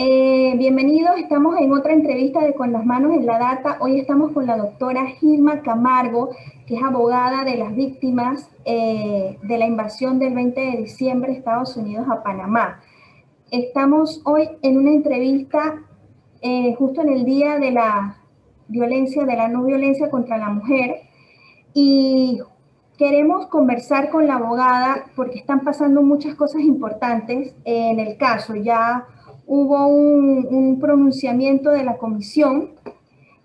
Bienvenidos, estamos en otra entrevista de Con las manos en la data. Hoy estamos con la doctora Gilma Camargo, que es abogada de las víctimas de la invasión del 20 de diciembre de Estados Unidos a Panamá. Estamos hoy en una entrevista justo en el día de la violencia, de la no violencia contra la mujer, y queremos conversar con la abogada porque están pasando muchas cosas importantes en el caso. Ya hubo un pronunciamiento de la comisión,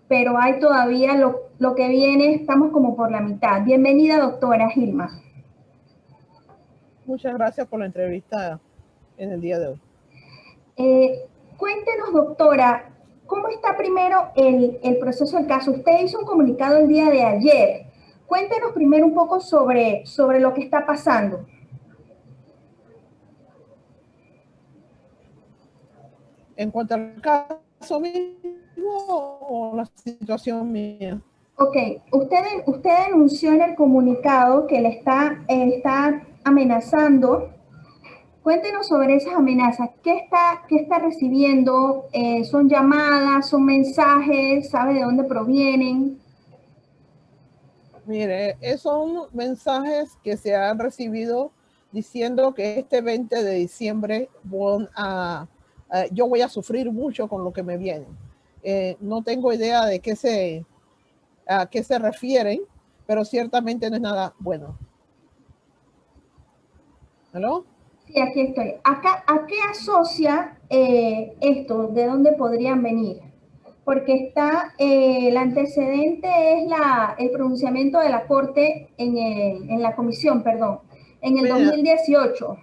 pero hay todavía lo que viene, estamos como por la mitad. Bienvenida, doctora Gilma. Muchas gracias por la entrevista en el día de hoy. Cuéntenos, doctora, ¿cómo está primero el proceso del caso? Usted hizo un comunicado el día de ayer. Cuéntenos primero un poco sobre lo que está pasando. En cuanto al caso mismo o la situación mía. Ok, usted denunció en el comunicado que le está amenazando. Cuéntenos sobre esas amenazas. ¿Qué está recibiendo? ¿Son llamadas? ¿Son mensajes? ¿Sabe de dónde provienen? Mire, son mensajes que se han recibido diciendo que este 20 de diciembre yo voy a sufrir mucho con lo que me viene. No tengo idea de a qué se refieren, pero ciertamente no es nada bueno. ¿Aló? Sí, aquí estoy. Acá, ¿a qué asocia esto? ¿De dónde podrían venir? Porque el antecedente es el pronunciamiento de la Corte en la comisión, perdón, en el Mira, 2018.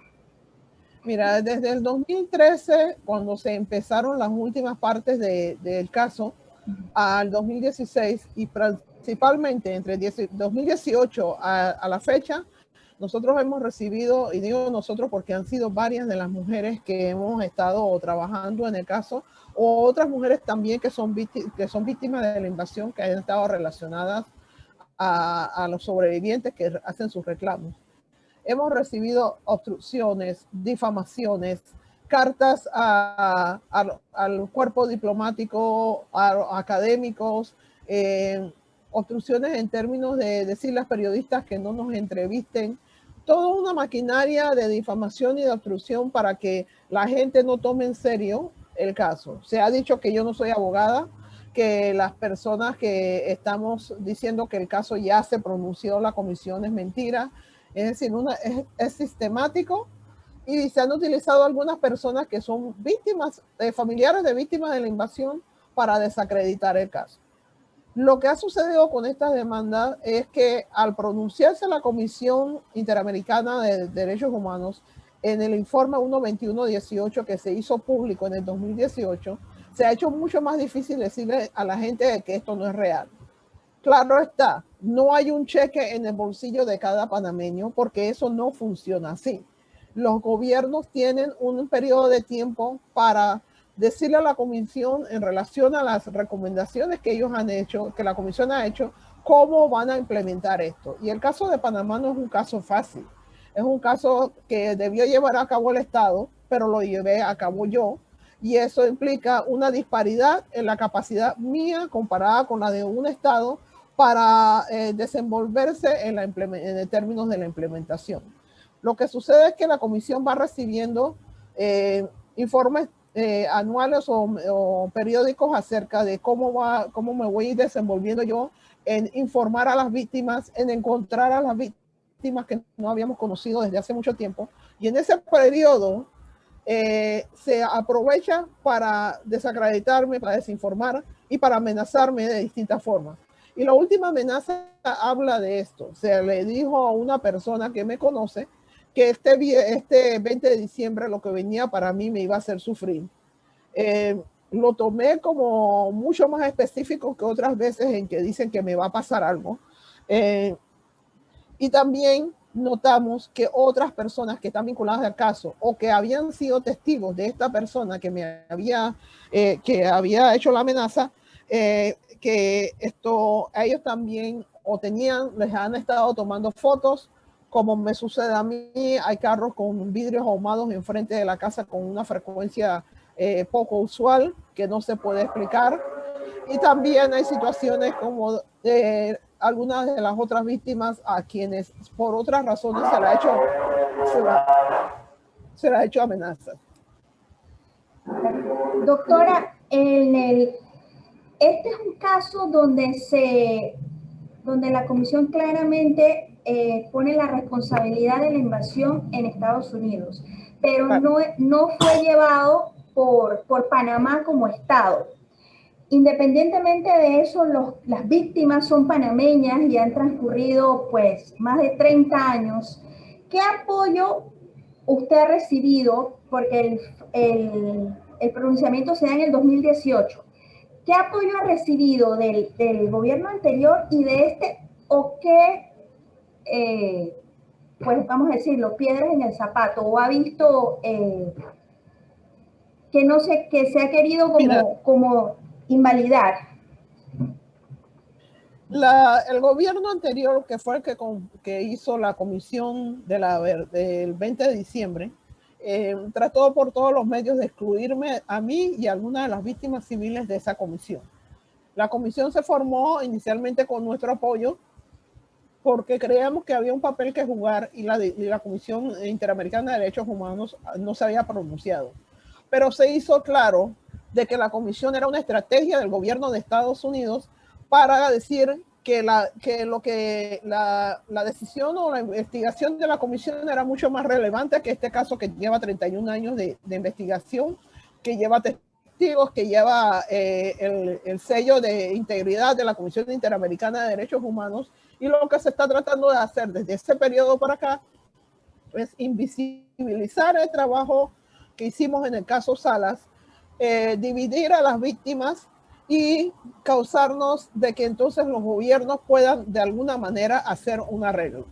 Mira, desde el 2013, cuando se empezaron las últimas partes del caso, al 2016 y principalmente entre 2018 a la fecha, nosotros hemos recibido, y digo nosotros porque han sido varias de las mujeres que hemos estado trabajando en el caso, o otras mujeres también que son víctimas de la invasión que han estado relacionadas a los sobrevivientes que hacen sus reclamos. Hemos recibido obstrucciones, difamaciones, cartas al cuerpo diplomático, a académicos, obstrucciones en términos de decirle a periodistas que no nos entrevisten, toda una maquinaria de difamación y de obstrucción para que la gente no tome en serio el caso. Se ha dicho que yo no soy abogada, que las personas que estamos diciendo que el caso ya se pronunció la comisión es mentira. Es decir, es sistemático y se han utilizado algunas personas que son víctimas, familiares de víctimas de la invasión para desacreditar el caso. Lo que ha sucedido con estas demandas es que al pronunciarse la Comisión Interamericana de Derechos Humanos en el informe 12118 que se hizo público en el 2018, se ha hecho mucho más difícil decirle a la gente que esto no es real. Claro está, no hay un cheque en el bolsillo de cada panameño porque eso no funciona así. Los gobiernos tienen un periodo de tiempo para decirle a la comisión en relación a las recomendaciones que ellos han hecho, que la comisión ha hecho, cómo van a implementar esto. Y el caso de Panamá no es un caso fácil. Es un caso que debió llevar a cabo el Estado, pero lo llevé a cabo yo. Y eso implica una disparidad en la capacidad mía comparada con la de un Estado para desenvolverse en términos de la implementación. Lo que sucede es que la comisión va recibiendo informes anuales o periódicos acerca de cómo me voy desenvolviendo yo en informar a las víctimas, en encontrar a las víctimas que no habíamos conocido desde hace mucho tiempo. Y en ese periodo se aprovecha para desacreditarme, para desinformar y para amenazarme de distintas formas. Y la última amenaza habla de esto. Se le dijo a una persona que me conoce que este 20 de diciembre lo que venía para mí me iba a hacer sufrir. Lo tomé como mucho más específico que otras veces en que dicen que me va a pasar algo. Y también notamos que otras personas que están vinculadas al caso o que habían sido testigos de esta persona que había hecho la amenaza, que ellos también les han estado tomando fotos, como me sucede a mí. Hay carros con vidrios ahumados enfrente de la casa con una frecuencia poco usual que no se puede explicar. Y también hay situaciones como algunas de las otras víctimas a quienes por otras razones se le ha hecho amenazas. Doctora, este es un caso donde la comisión claramente pone la responsabilidad de la invasión en Estados Unidos, pero no fue llevado por Panamá como Estado. Independientemente de eso, las víctimas son panameñas y han transcurrido pues más de 30 años. ¿Qué apoyo usted ha recibido? Porque el pronunciamiento se da en el 2018. ¿Qué apoyo ha recibido del gobierno anterior y de este? ¿O qué, pues vamos a decirlo, piedras en el zapato? ¿O ha visto que se ha querido como invalidar? El gobierno anterior, que fue el que hizo la comisión del 20 de diciembre, trató por todos los medios de excluirme a mí y a algunas de las víctimas civiles de esa comisión. La comisión se formó inicialmente con nuestro apoyo porque creíamos que había un papel que jugar y la Comisión Interamericana de Derechos Humanos no se había pronunciado. Pero se hizo claro de que la comisión era una estrategia del gobierno de Estados Unidos para decir que la decisión o la investigación de la comisión era mucho más relevante que este caso que lleva 31 años de investigación, que lleva testigos, que lleva el sello de integridad de la Comisión Interamericana de Derechos Humanos. Y lo que se está tratando de hacer desde ese periodo para acá es invisibilizar el trabajo que hicimos en el caso Salas, dividir a las víctimas y causarnos de que entonces los gobiernos puedan de alguna manera hacer un arreglo.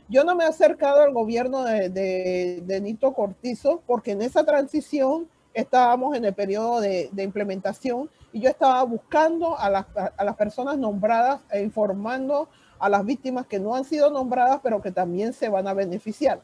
Yo no me he acercado al gobierno de Nito Cortizo porque en esa transición estábamos en el periodo de implementación y yo estaba buscando a las personas nombradas e informando a las víctimas que no han sido nombradas, pero que también se van a beneficiar.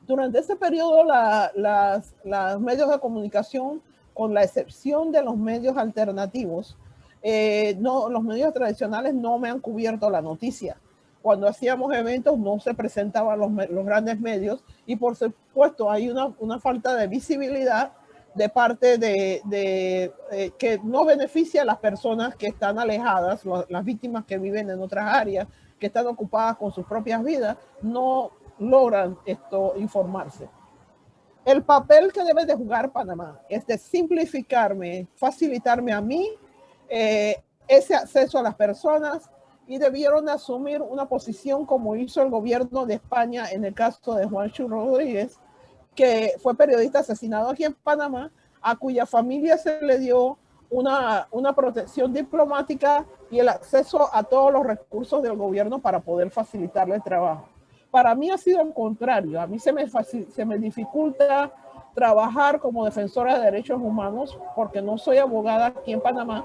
Durante ese periodo, los medios de comunicación, con la excepción de los medios alternativos, los medios tradicionales no me han cubierto la noticia. Cuando hacíamos eventos no se presentaban los grandes medios y por supuesto hay una falta de visibilidad de parte que no beneficia a las personas que están alejadas, las víctimas que viven en otras áreas, que están ocupadas con sus propias vidas, no logran informarse. El papel que debe de jugar Panamá es de simplificarme, facilitarme a mí ese acceso a las personas y debieron asumir una posición como hizo el gobierno de España en el caso de Juancho Rodríguez, que fue periodista asesinado aquí en Panamá, a cuya familia se le dio una protección diplomática y el acceso a todos los recursos del gobierno para poder facilitarle el trabajo. Para mí ha sido al contrario, a mí se me dificulta trabajar como defensora de derechos humanos porque no soy abogada aquí en Panamá,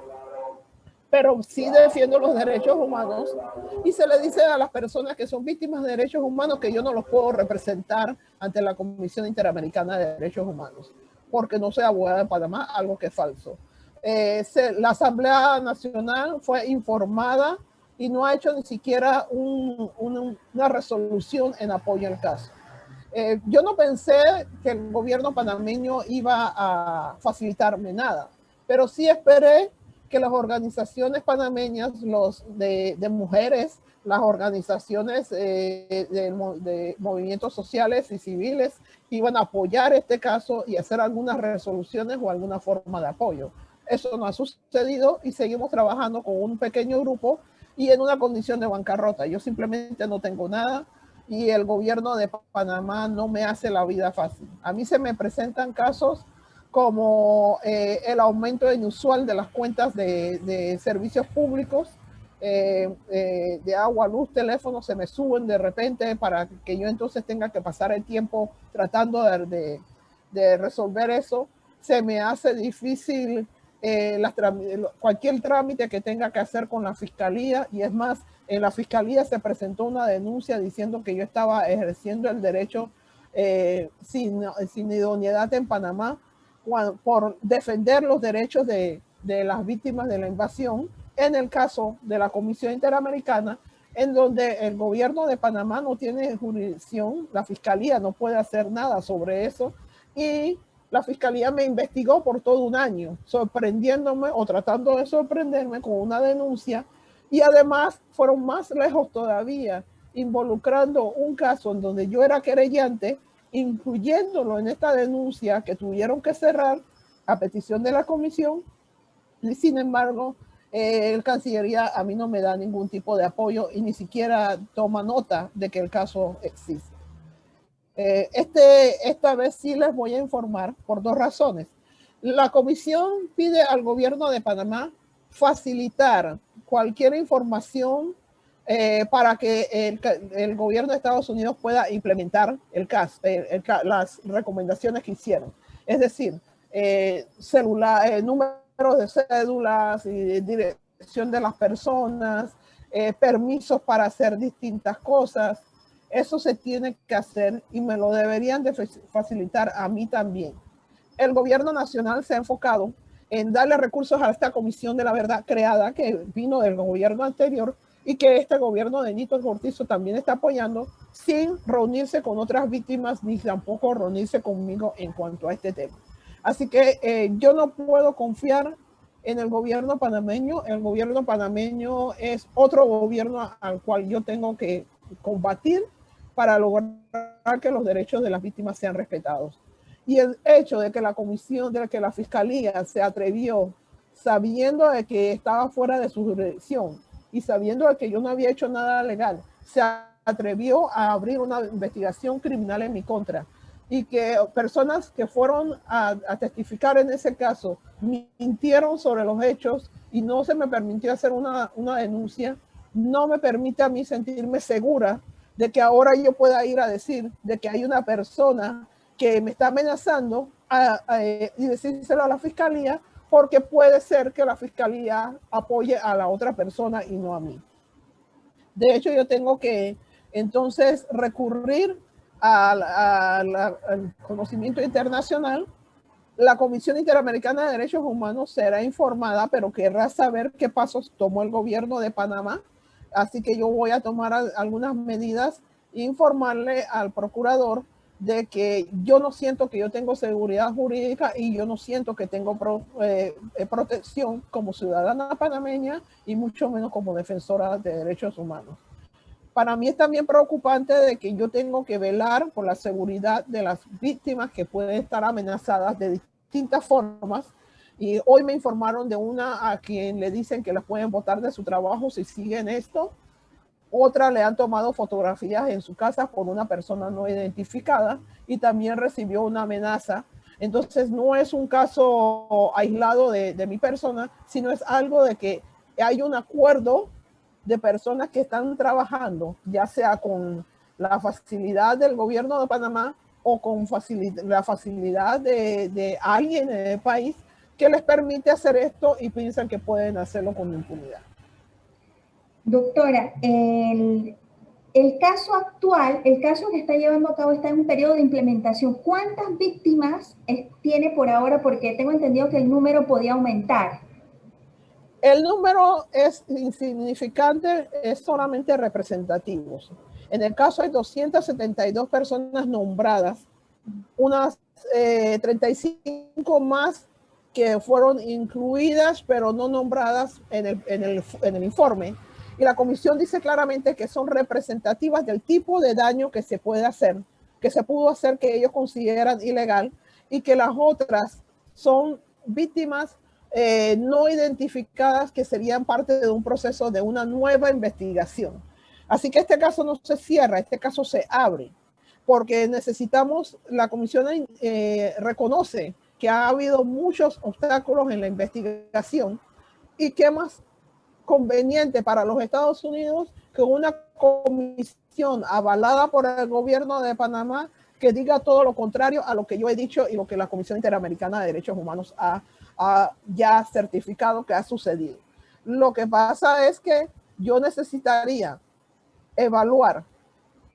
pero sí defiendo los derechos humanos y se le dice a las personas que son víctimas de derechos humanos que yo no los puedo representar ante la Comisión Interamericana de Derechos Humanos porque no soy abogada en Panamá, algo que es falso. La Asamblea Nacional fue informada y no ha hecho ni siquiera una resolución en apoyo al caso. Yo no pensé que el gobierno panameño iba a facilitarme nada, pero sí esperé que las organizaciones panameñas, de mujeres, las organizaciones de movimientos sociales y civiles iban a apoyar este caso y hacer algunas resoluciones o alguna forma de apoyo. Eso no ha sucedido y seguimos trabajando con un pequeño grupo y en una condición de bancarrota. Yo simplemente no tengo nada y el gobierno de Panamá no me hace la vida fácil. A mí se me presentan casos como el aumento inusual de las cuentas de servicios públicos, de agua, luz, teléfono, se me suben de repente para que yo entonces tenga que pasar el tiempo tratando de resolver eso. Se me hace difícil cualquier trámite que tenga que hacer con la fiscalía y es más, en la fiscalía se presentó una denuncia diciendo que yo estaba ejerciendo el derecho sin idoneidad en Panamá, por defender los derechos de las víctimas de la invasión, en el caso de la Comisión Interamericana, en donde el gobierno de Panamá no tiene jurisdicción, la fiscalía no puede hacer nada sobre eso, y la fiscalía me investigó por todo un año, sorprendiéndome o tratando de sorprenderme con una denuncia, y además fueron más lejos todavía, involucrando un caso en donde yo era querellante, incluyéndolo en esta denuncia que tuvieron que cerrar a petición de la comisión, y sin embargo, el Cancillería a mí no me da ningún tipo de apoyo y ni siquiera toma nota de que el caso existe. Esta vez sí les voy a informar por dos razones. La comisión pide al gobierno de Panamá facilitar cualquier información para que el gobierno de Estados Unidos pueda implementar las recomendaciones que hicieron. Es decir, números de cédulas y dirección de las personas, permisos para hacer distintas cosas. Eso se tiene que hacer y me lo deberían de facilitar a mí también. El gobierno nacional se ha enfocado en darle recursos a esta comisión de la verdad creada que vino del gobierno anterior y que este gobierno de Nito Cortizo también está apoyando sin reunirse con otras víctimas ni tampoco reunirse conmigo en cuanto a este tema. Así que yo no puedo confiar en el gobierno panameño. El gobierno panameño es otro gobierno al cual yo tengo que combatir para lograr que los derechos de las víctimas sean respetados. Y el hecho de que la comisión, de que la fiscalía se atrevió, sabiendo de que estaba fuera de su jurisdicción y sabiendo de que yo no había hecho nada legal, se atrevió a abrir una investigación criminal en mi contra, y que personas que fueron a testificar en ese caso mintieron sobre los hechos y no se me permitió hacer una denuncia, no me permite a mí sentirme segura de que ahora yo pueda ir a decir de que hay una persona que me está amenazando y decírselo a la fiscalía, porque puede ser que la fiscalía apoye a la otra persona y no a mí. De hecho, yo tengo que entonces recurrir al conocimiento internacional. La Comisión Interamericana de Derechos Humanos será informada, pero querrá saber qué pasos tomó el gobierno de Panamá. Así que yo voy a tomar algunas medidas e informarle al procurador de que yo no siento que yo tengo seguridad jurídica y yo no siento que tengo protección como ciudadana panameña y mucho menos como defensora de derechos humanos. Para mí es también preocupante de que yo tengo que velar por la seguridad de las víctimas que pueden estar amenazadas de distintas formas. Y hoy me informaron de una a quien le dicen que las pueden botar de su trabajo si siguen esto. Otra le han tomado fotografías en su casa por una persona no identificada y también recibió una amenaza. Entonces no es un caso aislado de mi persona, sino es algo de que hay un acuerdo de personas que están trabajando, ya sea con la facilidad del gobierno de Panamá o con la facilidad de alguien en el país que les permite hacer esto y piensan que pueden hacerlo con impunidad. Doctora, el caso actual, el caso que está llevando a cabo está en un periodo de implementación. ¿Cuántas víctimas tiene por ahora? Porque tengo entendido que el número podía aumentar. El número es insignificante, es solamente representativo. En el caso hay 272 personas nombradas, unas 35 más que fueron incluidas pero no nombradas en el informe. Y la comisión dice claramente que son representativas del tipo de daño que se puede hacer, que se pudo hacer que ellos consideran ilegal, y que las otras son víctimas no identificadas que serían parte de un proceso de una nueva investigación. Así que este caso no se cierra, este caso se abre, porque necesitamos, la comisión reconoce que ha habido muchos obstáculos en la investigación y que más conveniente para los Estados Unidos que una comisión avalada por el gobierno de Panamá que diga todo lo contrario a lo que yo he dicho y lo que la Comisión Interamericana de Derechos Humanos ha ya certificado que ha sucedido. Lo que pasa es que yo necesitaría evaluar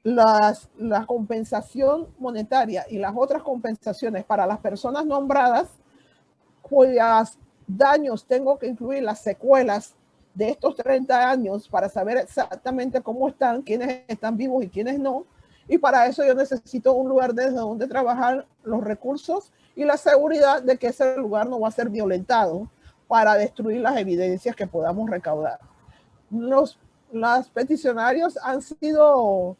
la compensación monetaria y las otras compensaciones para las personas nombradas cuyos daños tengo que incluir las secuelas de estos 30 años para saber exactamente cómo están, quiénes están vivos y quiénes no. Y para eso yo necesito un lugar desde donde trabajar los recursos y la seguridad de que ese lugar no va a ser violentado para destruir las evidencias que podamos recaudar. Los peticionarios han sido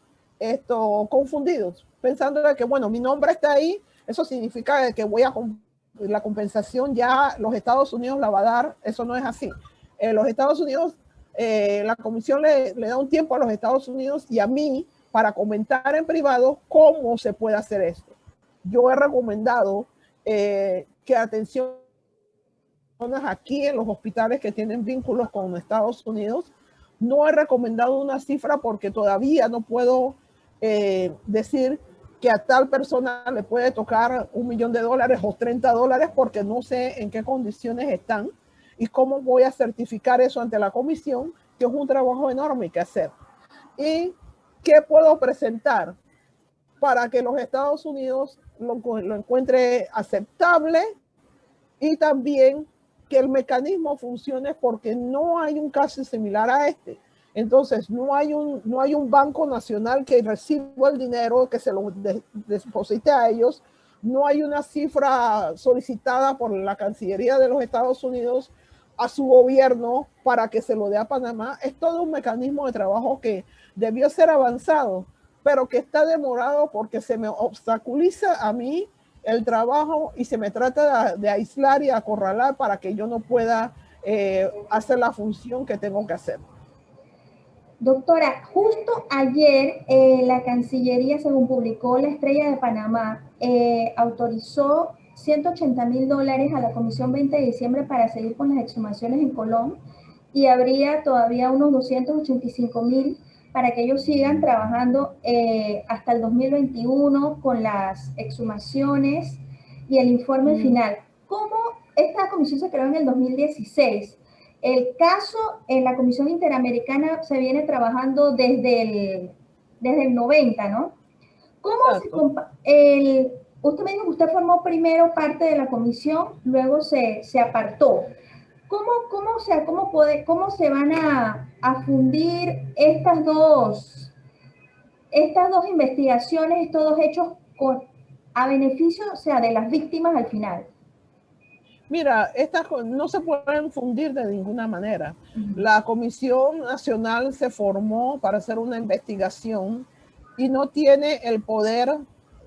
confundidos, pensando de que, bueno, mi nombre está ahí, eso significa que la compensación ya los Estados Unidos la va a dar. Eso no es así. Los Estados Unidos, la comisión le da un tiempo a los Estados Unidos y a mí para comentar en privado cómo se puede hacer esto. Yo he recomendado que atención aquí en los hospitales que tienen vínculos con Estados Unidos. No he recomendado una cifra porque todavía no puedo decir que a tal persona le puede tocar $1 millón o $30 porque no sé en qué condiciones están y cómo voy a certificar eso ante la comisión, que es un trabajo enorme que hacer. ¿Y qué puedo presentar para que los Estados Unidos lo encuentre aceptable y también que el mecanismo funcione, porque no hay un caso similar a este? Entonces, no hay un banco nacional que reciba el dinero, que se lo deposite a ellos. No hay una cifra solicitada por la Cancillería de los Estados Unidos a su gobierno para que se lo dé a Panamá. Es todo un mecanismo de trabajo que debió ser avanzado, pero que está demorado porque se me obstaculiza a mí el trabajo y se me trata de aislar y acorralar para que yo no pueda hacer la función que tengo que hacer. Doctora, justo ayer la Cancillería, según publicó La Estrella de Panamá, autorizó $180,000 a la Comisión 20 de diciembre para seguir con las exhumaciones en Colón, y habría todavía unos 285,000 para que ellos sigan trabajando hasta el 2021 con las exhumaciones y el informe final. ¿Cómo esta comisión se creó en el 2016? El caso en la Comisión Interamericana se viene trabajando desde el 90, ¿no? ¿Cómo usted me dijo que usted formó primero parte de la comisión, luego se apartó? ¿Cómo se van a fundir estas dos investigaciones, estos dos hechos a beneficio, o sea, de las víctimas al final? Mira, estas no se pueden fundir de ninguna manera. La Comisión Nacional se formó para hacer una investigación y no tiene el poder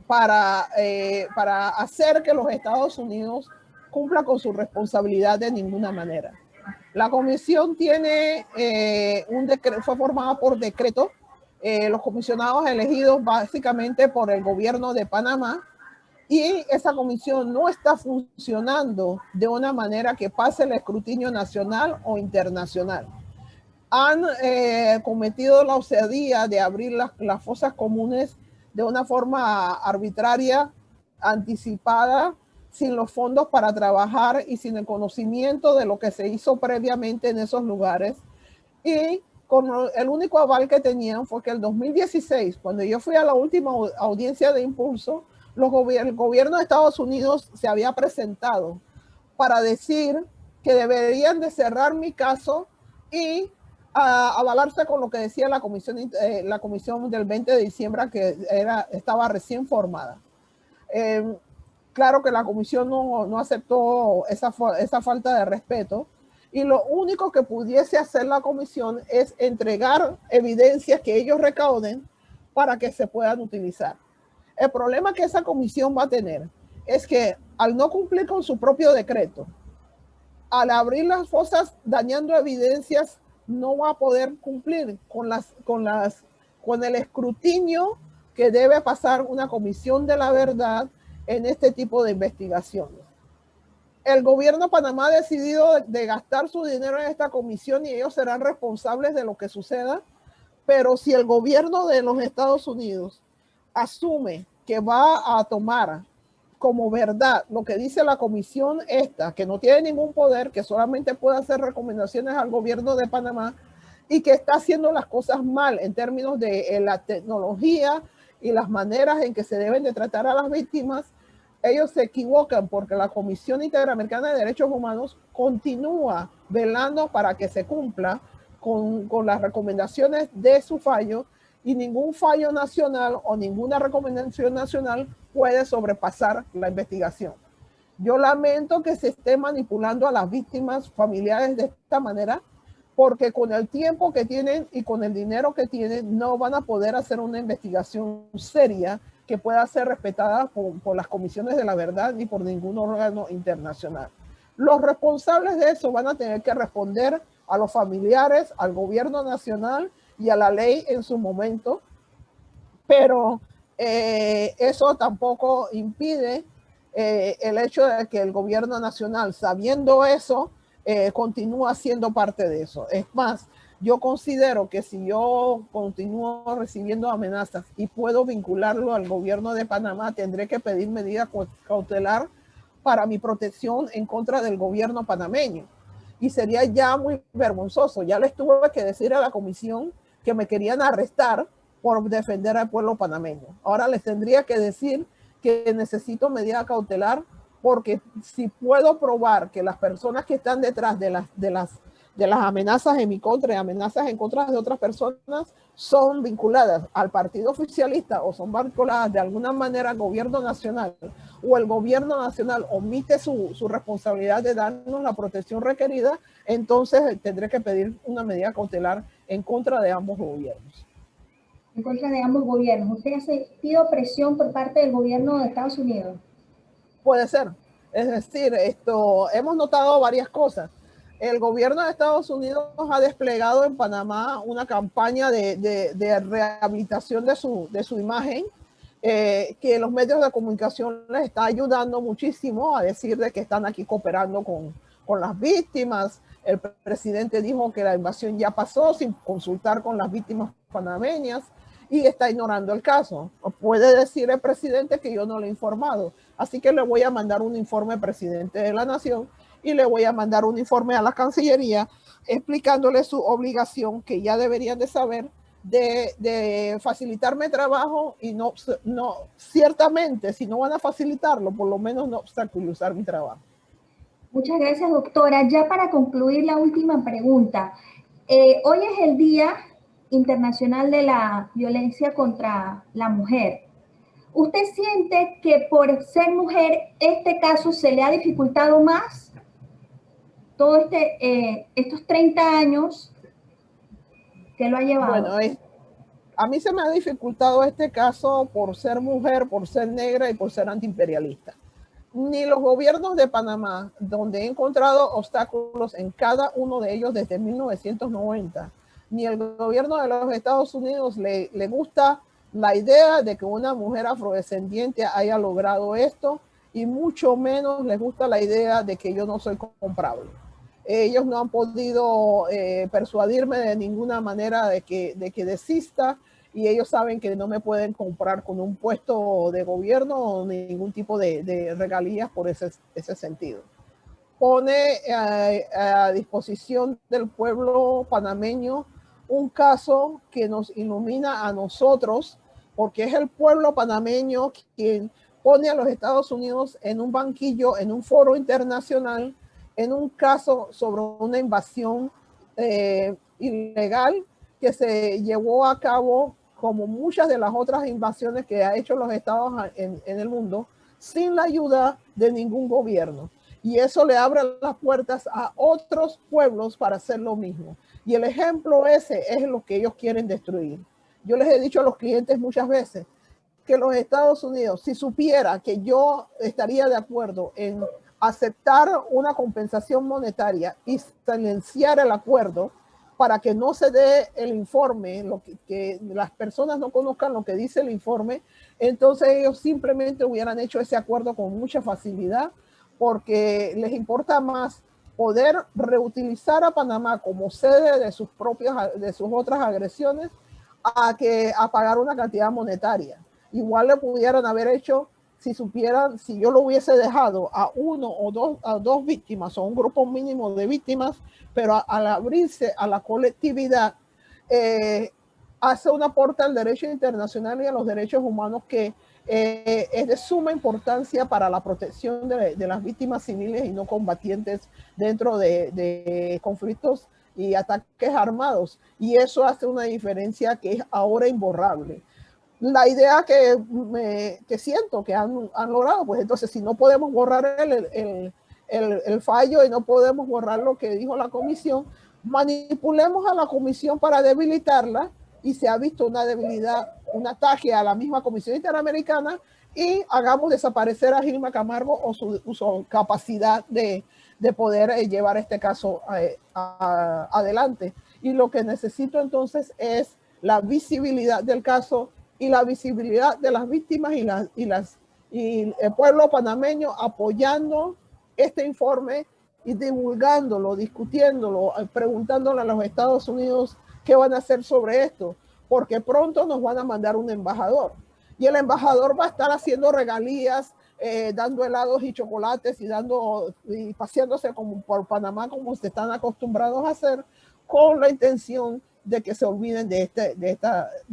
para hacer que los Estados Unidos cumpla con su responsabilidad de ninguna manera. La comisión tiene fue formada por decreto, los comisionados elegidos básicamente por el gobierno de Panamá, y esa comisión no está funcionando de una manera que pase el escrutinio nacional o internacional. Han cometido la osadía de abrir las fosas comunes de una forma arbitraria, anticipada, sin los fondos para trabajar y sin el conocimiento de lo que se hizo previamente en esos lugares. Y con el único aval que tenían fue que el 2016, cuando yo fui a la última audiencia de impulso, el gobierno de Estados Unidos se había presentado para decir que deberían de cerrar mi caso y avalarse con lo que decía la comisión del 20 de diciembre, que estaba recién formada. Claro que la comisión no aceptó esa falta de respeto, y lo único que pudiese hacer la comisión es entregar evidencias que ellos recauden para que se puedan utilizar. El problema que esa comisión va a tener es que al no cumplir con su propio decreto, al abrir las fosas dañando evidencias, no va a poder cumplir con el escrutinio que debe pasar una comisión de la verdad en este tipo de investigaciones. El gobierno de Panamá ha decidido de gastar su dinero en esta comisión y ellos serán responsables de lo que suceda, pero si el gobierno de los Estados Unidos asume que va a tomar como verdad lo que dice la comisión esta, que no tiene ningún poder, que solamente puede hacer recomendaciones al gobierno de Panamá y que está haciendo las cosas mal en términos de la tecnología y las maneras en que se deben de tratar a las víctimas, ellos se equivocan porque la Comisión Interamericana de Derechos Humanos continúa velando para que se cumpla con las recomendaciones de su fallo, y ningún fallo nacional o ninguna recomendación nacional puede sobrepasar la investigación. Yo lamento que se esté manipulando a las víctimas familiares de esta manera, porque con el tiempo que tienen y con el dinero que tienen no van a poder hacer una investigación seria que pueda ser respetada por las comisiones de la verdad ni por ningún órgano internacional. Los responsables de eso van a tener que responder a los familiares, al gobierno nacional y a la ley en su momento, pero eso tampoco impide el hecho de que el gobierno nacional, sabiendo eso, continúa siendo parte de eso. Es más, yo considero que si yo continúo recibiendo amenazas y puedo vincularlo al gobierno de Panamá, tendré que pedir medida cautelar para mi protección en contra del gobierno panameño. Y sería ya muy vergonzoso. Ya les tuve que decir a la comisión que me querían arrestar por defender al pueblo panameño. Ahora les tendría que decir que necesito medida cautelar, porque si puedo probar que las personas que están detrás de las amenazas en mi contra y amenazas en contra de otras personas son vinculadas al partido oficialista o son vinculadas de alguna manera al gobierno nacional, o el gobierno nacional omite su responsabilidad de darnos la protección requerida, entonces tendré que pedir una medida cautelar en contra de ambos gobiernos. En contra de ambos gobiernos. ¿Usted ha sentido presión por parte del gobierno de Estados Unidos? Puede ser. Es decir, hemos notado varias cosas. El gobierno de Estados Unidos ha desplegado en Panamá una campaña de rehabilitación de su imagen, que los medios de comunicación les está ayudando muchísimo a decir de que están aquí cooperando con las víctimas. El presidente dijo que la invasión ya pasó sin consultar con las víctimas panameñas y está ignorando el caso. Puede decir el presidente que yo no le he informado. Así que le voy a mandar un informe al presidente de la nación y le voy a mandar un informe a la Cancillería explicándole su obligación, que ya deberían de saber, de facilitarme trabajo y no, ciertamente, si no van a facilitarlo, por lo menos no obstaculizar mi trabajo. Muchas gracias, doctora. Ya para concluir, la última pregunta. Hoy es el Día Internacional de la Violencia contra la Mujer. ¿Usted siente que por ser mujer este caso se le ha dificultado más? Todo estos 30 años que lo ha llevado. Bueno, a mí se me ha dificultado este caso por ser mujer, por ser negra y por ser antiimperialista. Ni los gobiernos de Panamá, donde he encontrado obstáculos en cada uno de ellos desde 1990, ni el gobierno de los Estados Unidos le gusta la idea de que una mujer afrodescendiente haya logrado esto, y mucho menos les gusta la idea de que yo no soy comprable. Ellos no han podido persuadirme de ninguna manera de que desista, y ellos saben que no me pueden comprar con un puesto de gobierno o ningún tipo de regalías por ese sentido. Pone a disposición del pueblo panameño un caso que nos ilumina a nosotros, porque es el pueblo panameño quien pone a los Estados Unidos en un banquillo, en un foro internacional, en un caso sobre una invasión ilegal que se llevó a cabo, como muchas de las otras invasiones que ha hecho los estados en el mundo, sin la ayuda de ningún gobierno. Y eso le abre las puertas a otros pueblos para hacer lo mismo. Y el ejemplo ese es lo que ellos quieren destruir. Yo les he dicho a los clientes muchas veces que los Estados Unidos, si supiera que yo estaría de acuerdo en aceptar una compensación monetaria y silenciar el acuerdo para que no se dé el informe, que las personas no conozcan lo que dice el informe, entonces ellos simplemente hubieran hecho ese acuerdo con mucha facilidad, porque les importa más poder reutilizar a Panamá como sede de sus otras agresiones a pagar una cantidad monetaria. Igual le pudieran haber hecho si supieran, si yo lo hubiese dejado a uno o dos víctimas o un grupo mínimo de víctimas, pero al abrirse a la colectividad, hace un aporte al derecho internacional y a los derechos humanos que es de suma importancia para la protección de las víctimas civiles y no combatientes dentro de conflictos y ataques armados. Y eso hace una diferencia que es ahora imborrable. La idea que siento que han logrado, pues entonces si no podemos borrar el fallo y no podemos borrar lo que dijo la comisión, manipulemos a la comisión para debilitarla, y se ha visto una debilidad, un ataque a la misma Comisión Interamericana, y hagamos desaparecer a Gilma Camargo o su capacidad de poder llevar este caso adelante. Y lo que necesito entonces es la visibilidad del caso y la visibilidad de las víctimas y el pueblo panameño apoyando este informe y divulgándolo, discutiéndolo, preguntándole a los Estados Unidos qué van a hacer sobre esto, porque pronto nos van a mandar un embajador. Y el embajador va a estar haciendo regalías, dando helados y chocolates y paseándose por Panamá como se están acostumbrados a hacer, con la intención de que se olviden de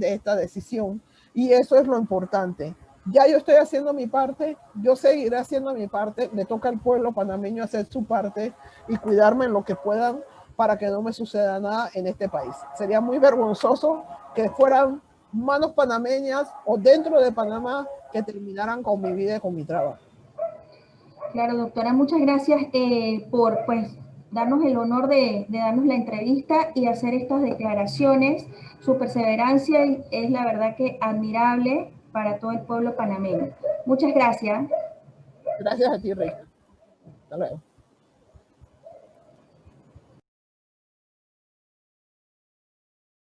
esta decisión. Y eso es lo importante. Ya yo estoy haciendo mi parte, yo seguiré haciendo mi parte, le toca al pueblo panameño hacer su parte y cuidarme en lo que puedan para que no me suceda nada en este país. Sería muy vergonzoso que fueran manos panameñas o dentro de Panamá que terminaran con mi vida y con mi trabajo. Claro, doctora, muchas gracias por darnos el honor de darnos la entrevista y hacer estas declaraciones. Su perseverancia es la verdad que admirable para todo el pueblo panameño. Muchas gracias. Gracias a ti, Reina. Hasta luego.